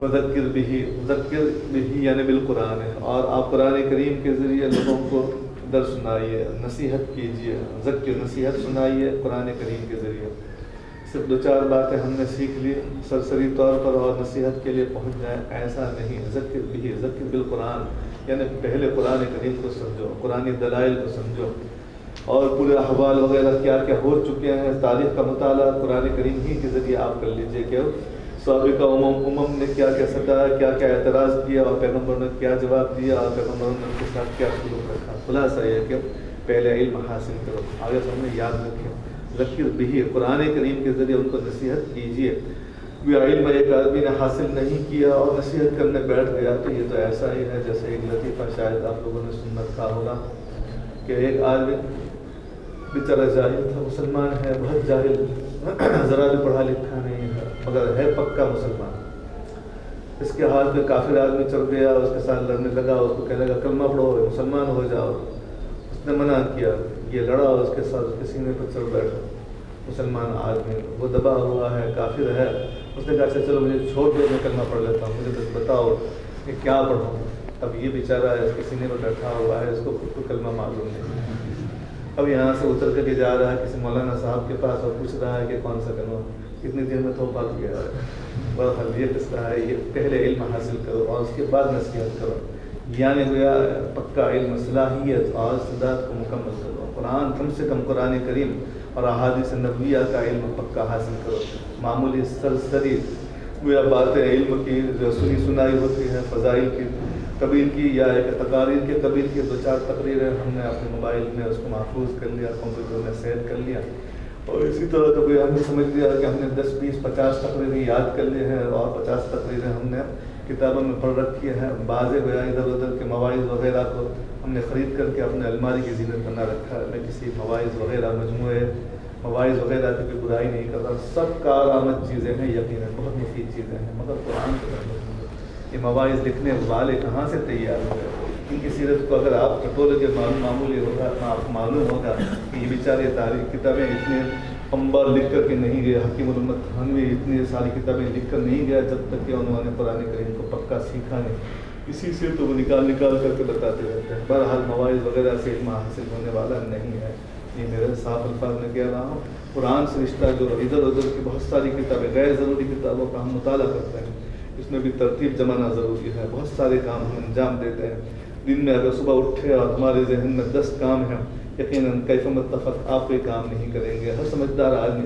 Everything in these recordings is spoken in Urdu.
وذکر بھی یعنی بالقرآن ہے، اور آپ قرآن کریم کے ذریعے لوگوں کو درس سنائیے، نصیحت کیجیے، ذکر نصیحت سنائیے قرآن کریم کے ذریعے۔ صرف دو چار باتیں ہم نے سیکھ لی سرسری طور پر اور نصیحت کے لیے پہنچ جائیں، ایسا نہیں۔ ذکر بالقرآن یعنی پہلے قرآن کریم کو سمجھو، قرآن دلائل کو سمجھو، اور پورے احوال وغیرہ کیا کیا ہو چکے ہیں، تاریخ کا مطالعہ قرآن کریم ہی کے ذریعے آپ کر لیجئے کہ سابقہ امم نے کیا کیا ستایا، کیا کیا اعتراض کیا، اور پیغمبر نے کیا جواب دیا، اور پیغمبروں نے ان کے ساتھ کیا سلوک رکھا۔ خلاصہ یہ کہ پہلے علم حاصل کرو، آگے سب نے یاد رکھے۔ ذکر بھی قرآن کریم کے ذریعے ان کو نصیحت کیجیے۔ علم ایک آدمی نے حاصل نہیں کیا اور نصیحت کرنے بیٹھ گیا تو یہ تو ایسا ہی ہے جیسے ایک لطیفہ شاید آپ لوگوں نے سن رکھا ہوگا کہ ایک آدمی بیچارہ جاہل تھا، مسلمان ہے، بہت جاہل، ذرا بھی پڑھا لکھا نہیں ہے، مگر ہے پکا مسلمان۔ اس کے ہاتھ میں کافر آدمی چڑھ گیا، اس کے ساتھ لڑنے لگا، اس کو کہنے لگا کلمہ پڑھو، مسلمان ہو جاؤ۔ اس نے منع کیا، یہ لڑا اور اس کے ساتھ اس کے سینے پر چڑھ بیٹھا۔ مسلمان آدمی وہ دبا ہوا ہے، کافر ہے، اس نے کہا اچھا چلو مجھے چھوڑ دو، میں کلمہ پڑھ لیتا ہوں، مجھے بس بتاؤ کہ کیا پڑھوں۔ اب یہ بیچارہ اس کے سینے پر بیٹھا ہوا ہے، اس کو خود کو کلمہ معلوم نہیں۔ اب یہاں سے اتر کر کے جا رہا ہے کسی مولانا صاحب کے پاس اور پوچھ رہا ہے کہ کون سا کلمہ، کتنی دیر میں توبہ کیا ہے۔ بہرحال یہ قصہ ہے، یہ پہلے علم حاصل کرو اور اس کے بعد نصیحت کرو، یعنی گویا پکا علم، صلاحیت اور استعداد کو مکمل کرو۔ قرآن کم سے کم قرآن کریم اور احادیث نبویہ کا علم پکا حاصل کرو۔ معمولی سرسری گویا باتیں علم کی جو سنی سنائی ہوتی ہے، فضائل کی قبیل کی یا ایک تقاریر کے قبیل کی دو چار تقریریں ہم نے اپنے موبائل میں اس کو محفوظ کر لیا، کمپیوٹر میں سیو کر لیا، اور اسی طرح تو ہم نے سمجھ لیا کہ ہم نے 10 20 50 تقریریں یاد کر لی ہیں اور 50 تقریریں ہم نے کتابوں میں پڑھ رکھی ہیں۔ بعض گویا ادھر ادھر کے مواعظ وغیرہ کو ہم نے خرید کر کے اپنے الماری کی زینت بنا رکھا ہے۔ میں کسی مواعظ وغیرہ مجموعے مواعظ وغیرہ کی کوئی برائی نہیں کر رہا، سب کارآمد چیزیں ہیں، یقیناً بہت مفید چیزیں ہیں، مگر قرآن کو یہ مواعظ لکھنے والے کہاں سے تیار ہوئے؟ ان کی سیرت کو اگر آپ ٹٹولے کے معمولی ہوگا تو آپ کو معلوم ہوگا کہ یہ بیچارے تاریخ کتابیں اتنے امبا لکھ کر کے نہیں گئے، حکیم الامت تھانوی اتنی ساری کتابیں لکھ کر نہیں گیا جب تک کہ انہوں نے قرآن کریم کو پکا سیکھا نہیں۔ اسی سے تو وہ نکال کر کے بتاتے رہتے ہیں۔ بہرحال مواعظ وغیرہ سے علم حاصل ہونے والا نہیں ہے، یہ میرے صاف الفاظ میں کہہ رہا ہوں۔ قرآن سے رشتہ جو ادھر ادھر کی بہت ساری کتابیں، غیر ضروری کتابوں کا ہم مطالعہ کرتے ہیں، اس میں بھی ترتیب جمانا ضروری ہے۔ بہت سارے کام ہم انجام دیتے ہیں دن میں، اگر صبح اٹھے اور ہمارے ذہن میں 10 کام ہیں، یقیناً کیف متفق آپ کوئی کام نہیں کریں گے۔ ہر سمجھدار آدمی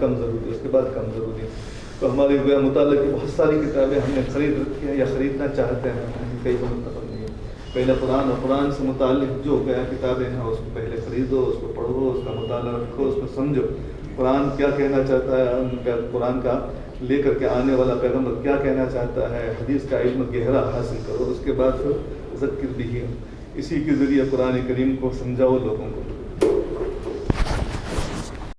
کم ضروری، اس کے بعد کم ضروری۔ تو ہماری گویا مطالعہ کی بہت ساری کتابیں ہم نے خرید رکھی ہیں یا خریدنا چاہتے ہیں، کیف متفق نہیں ہے۔ پہلے قرآن اور قرآن سے متعلق جو گیا کتابیں ہیں اس کو پہلے خریدو، اس کو پڑھو، اس کا مطالعہ رکھو، اس کو سمجھو، قرآن کیا کہنا چاہتا ہے، قرآن کا لے کر کے آنے والا پیغمبر کیا کہنا چاہتا ہے، حدیث کا علم گہرا حاصل کرو، اس کے بعد پھر ذکر بھی، اسی کے ذریعے قرآن کریم کو سمجھاؤ لوگوں کو۔